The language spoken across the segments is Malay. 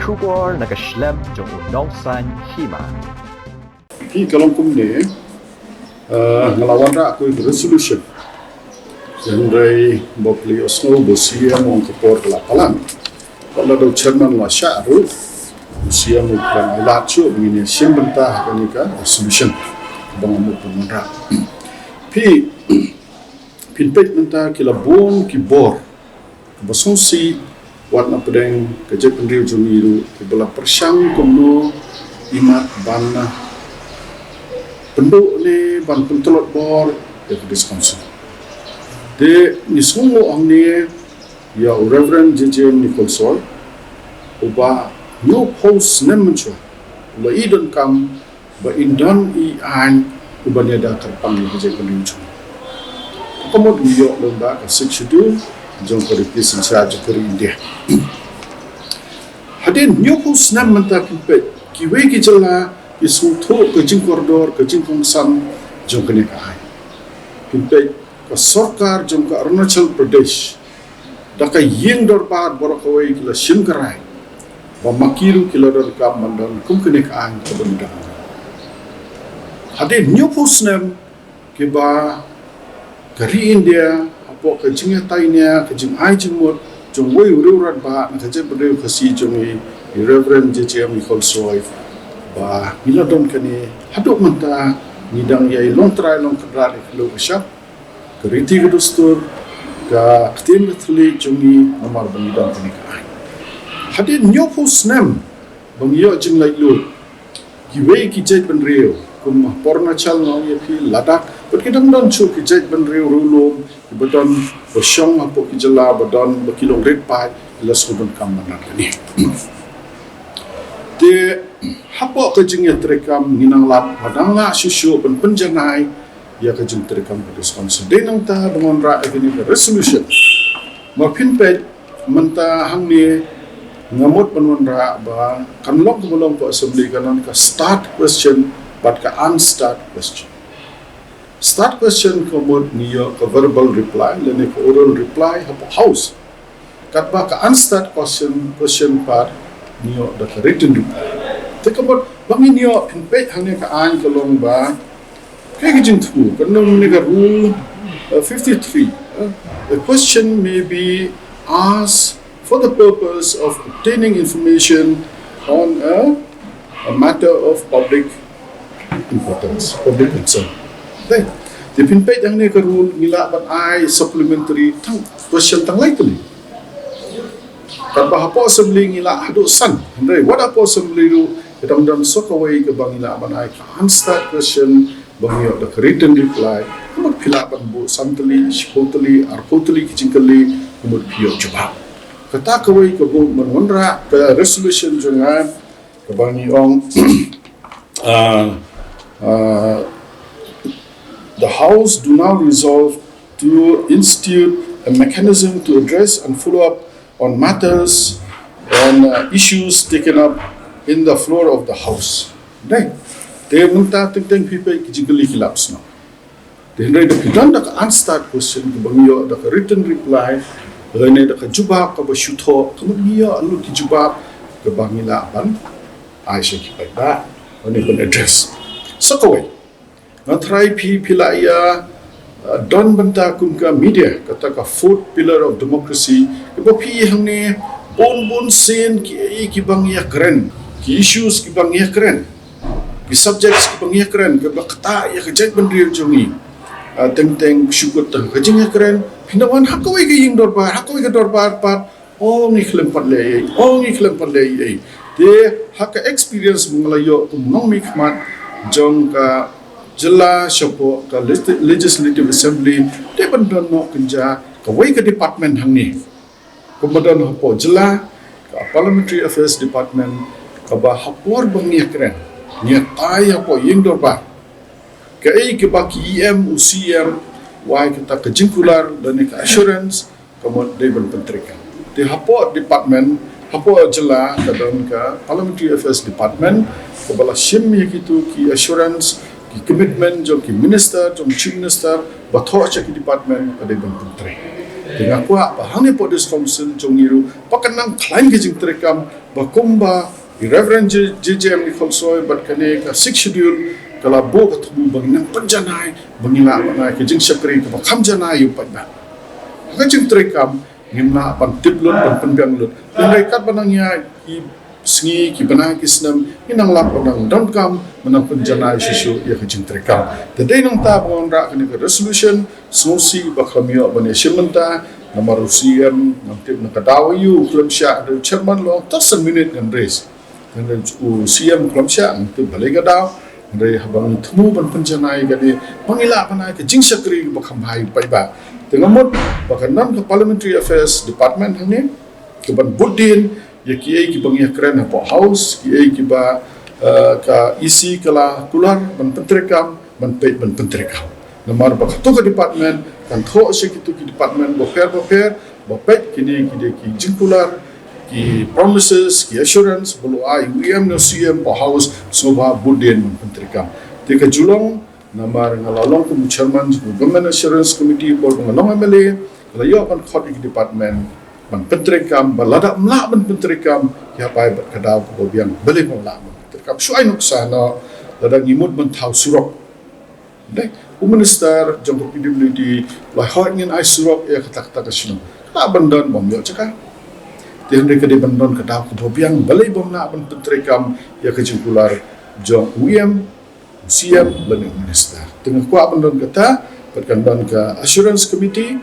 Kubor nakaslem jong unongsan Hima. Hi kalongkum ni ngelawan ra aku resolution yang dari bopli osno bosia mong kapor kelapalan kalau do chairman la sya'ru bosia mong kan Ailad Shuh begini simbentah kanika resolution bang mo pemenra pi pinpet mentah kila bon ki bor basonsi wat na pedeng kerja pendiri jumiru kibala persang kono imat banna penduk ni ban pentolot bor ya diskonsum de ni sungo ang ni ya Reverend JJ Nicole Soy uba no post nemencho ba idon kam ba indon I an uba ni da terpang ni kerja pendiri komod yo lomba ka seksudul jong ko represent sa jokeri India hadin new post nementa kimpet kiwe ki jala isu tho ke jing koridor ke jing kongsan jong kene ka ai kimpet ka sarkar jong ka Arunachal Pradesh da ka yeng dor par borokawai kila shimkarai ba makiru kila dor ka mandan kum kene ka ai ka benda hadin new post nem ke ba kari India apo ke jing tainya ke jing ai jing mot jong wei urat ba na je berde khasi jong I Reverend JJ Nicole Soy ba miladon kani hadok menta nidang yai long try long kadra lo syap keriti kedustur ka ktin thli jungi amar bangidang kani ka hadin nyopo snem bang yo jing lai lu giwe ki jait ban reo kum porna chal no ye pi ladak but kidang don chu ki jait ban reo rulum badon bosyong apo ki jala badon bakilong red pai las kudon kam manan kani de hapo ke jing terekam nginang lap padanga Shuh pen penjanai ya ke jing terekam respons de nang ta dengan ra ini resolution mapin pe menta hang ni ngamot penwan ra ba kan lok belum po assembly kanan ka start question but ka unstart question start question komod niyo ka verbal reply lene ka oral reply hapo house kat ba ka unstart question part niyo da written reply take about bangin niyo pinpet hang ka an kalong ba kaya jing tu kanong ni ka rule 53 the question may be asked for the purpose of obtaining information on a matter of public importance public concern then the pinpet hang ni ka rule nila ban ai supplementary tang question tang lain kan bahapo assembly ngila hadu san andre what apo assembly ru kedang dam sokawai ke bangila banai unstart question bangio the written reply kumut philapan bu santali shpotali arpotali kichingkali kumut pio jawab kata kawai ke bu menwandra ke resolution jangan ke bangi ong the house do now resolve to institute a mechanism to address and follow up on matters and issues taken up in the floor of the house. Right? They munta ting people kijigli kilaps no. They right the kidan da unstart question ke bangyo da written reply rene da juba ka ba shutho kamgiyo alu ki juba ke bangila ban ai she ki pai ba oni kon address. So kawai. Na try pilaya don banta kumka media kata ka fourth pillar of democracy ibo pi hangne bon sen ki bang ya keren ki issues ki bang ya keren ki subjects ki bang ya keren ke bakta ya kejat bendri jongi teng syukur tang kejing ya keren pinawan hakoi ke ying dorbar hakoi ke dorbar pat ni klem pat le de hak experience mengalayo kumong mi khmat jong ka jela shopo ka legislative assembly de bandon no kinja ka wai ka department hangni kemudian hapo jela ka parliamentary affairs department ka ba hapor bangi kren nya tai hapo yeng dorba ka ei ke ba ki em ucm wai kita ka jingkular dan ka assurance kemudian de ban pentrikan de hapo department hapo jela ka don ka parliamentary affairs department ka bala shim yakitu ki assurance commitment jom ki minister jom chief minister batho cha ki department ade ban putre Dengan kuat bahang ni Podis Council jong niru pakanang klaim ke jing terekam bakumba Reverend JJM ni kholsoi bat kane ka 6 schedule kala bo ka thubu banginang panjanai bangila bangai ke jing sakri ka kham janai yu pat ba ka jing terekam ngimna pan tiblon pan penbiang lut ngai kat banangnya ki sngi ki banai ki snam inang lap banang damkam menang panjanai sisu ya ka jing terekam tadai nang ta bon ra kane ka resolution sosi bakhamio bane shimenta nomor usiam nam tip na kadawi yu klub sya de chairman lo tasan minute and race dan usiam klub sya tu balai gadaw dari habang temu ban penjanai gadi pangila panai ke jing sakri bakham hai pai ba tengamot bakanan ke parliamentary affairs department hane ke ban budin ya ki bangi kren apa house ki ba ka isi kala kular ban pentrekam ban pei ban pentrekam nomor bakatu ke department kan tho sekitu ki department bofer bopet kini ki jing kular ki promises ki assurance bulu ai UM no CM po house soba budin pentrikam tika julong namar ngalalong ku chairman government assurance committee por ngalong MLA kala yo kan khot ki department ban pentrikam balada mla ban pentrikam ya pai kadaw ko biang bele mo la pentrikam suai nuksa no lada ngimut ban thau surok dai minister jong PWD la hot ngin ai surok ya kata sino la bandan bom yo caka tiang mereka di bandon kadaw ko biang balai bom na ban pentrekam ya kejingkular jong UM siap lening minister tengah kuat bandon kata perkandon ke assurance committee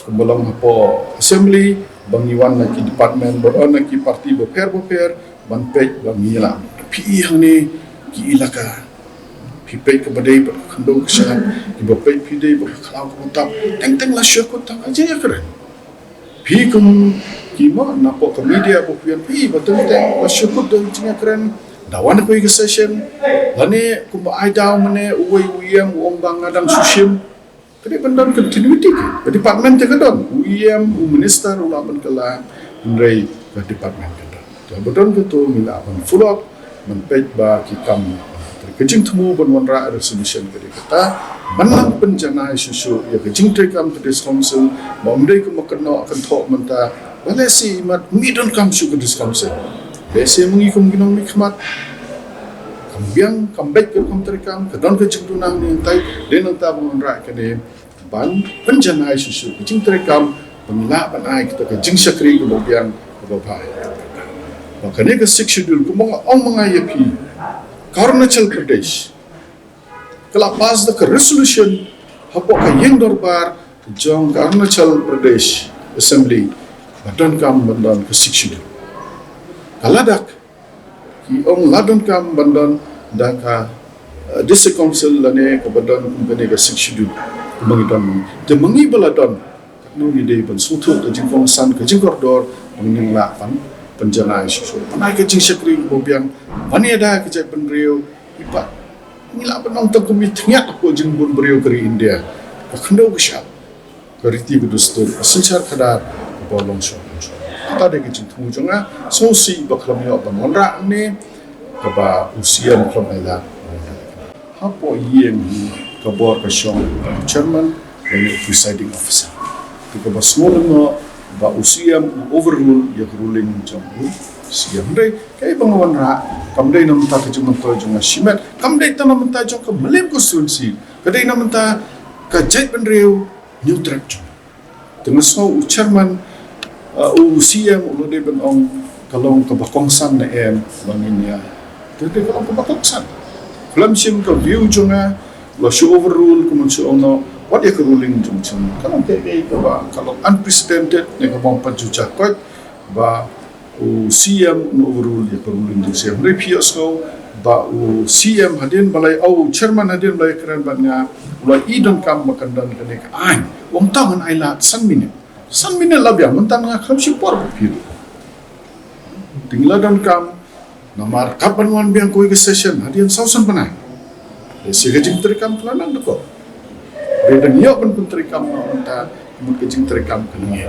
kembolong hapo assembly bangiwan na ki department boron na ki parti boper ban pej bangila pi yang ni ki ilaka pi pej ke badai kandong kesan ki bopej pi dei bakhalau ko tap teng la syuk ko tap aja ya keren pi kum Hima napo ke media bupian betul syukur dan jinga keren dawan ko session lani ko ai daw mane uwe uyam bang ngadang susim kadi bandon continuity ke department te kadon uyam minister ulaman kala ndrei ke department kadon betul betul mila apan follow up menpej ba ki kam kejing temu bonwanra resolution kadi kata manang penjanai susu ya kejing trekam ke council bomdei ko makno akan thok menta balesi mat midon kam suku diskamse besi mengikum ginong nikmat kambiang kambek ke terekam kedon ke jengdunang ni tai denang ta bonra kene ban penjanai susu kejing terekam pemila ban ai kita ke jing sakri ke bobiang ke babai makane ke 6 schedule ku mong ong mangayapi Arunachal Pradesh kala pas the resolution hapo ka yeng dorbar jong Arunachal Pradesh assembly badon kam bandon ke 6 schedule kaladak ki ong ladon kam bandon daka district council lane ke badon kumbene ke 6 schedule mangidon te mangi baladon no ni dei ban sutu ke jingkong san ke jingkordor manging la pan penjanai susu panai ke jing sakri bobiang pani ada ke jai penriu ipa ngila penong tang kumi tngiat ko jingbun beriu keri India khando gisha keriti gudustur senchar khadar bolong so ta de ke jing thu jonga sosi baklam yo ba monra ne kaba usian from Ailad hapo yem kabor ka shong chairman and presiding officer to ba small no ba usiam overrule ya ruling jong siam dei kai bangawan ra kamdei nam ta ke jong to jong simet kamdei ta nam ta jong ka melem constituency kadai nam ta ka jai penriu new track jong tengah so chairman usiam ulode ben ong kalong ka bakongsan na banginya tete kalong ka bakongsan kelam sim ka view jonga lo show overrule kumun so ono what ya ruling jong chum kalong ke ba kalong unprecedented ne ka bang pajuja kot ba CM overrule ya ruling jong siam repios ko ba CM hadin balai chairman hadin balai keren banya ulai idon kam makandan kene ka ai wong tangan Ailad san minit labia mentang nga kam support pil tingladan kam namar kapan wan biang ko session hadian sausan panai sega jing terekam planan deko bedang yo ben terekam ta mun ke jing terekam kan ngi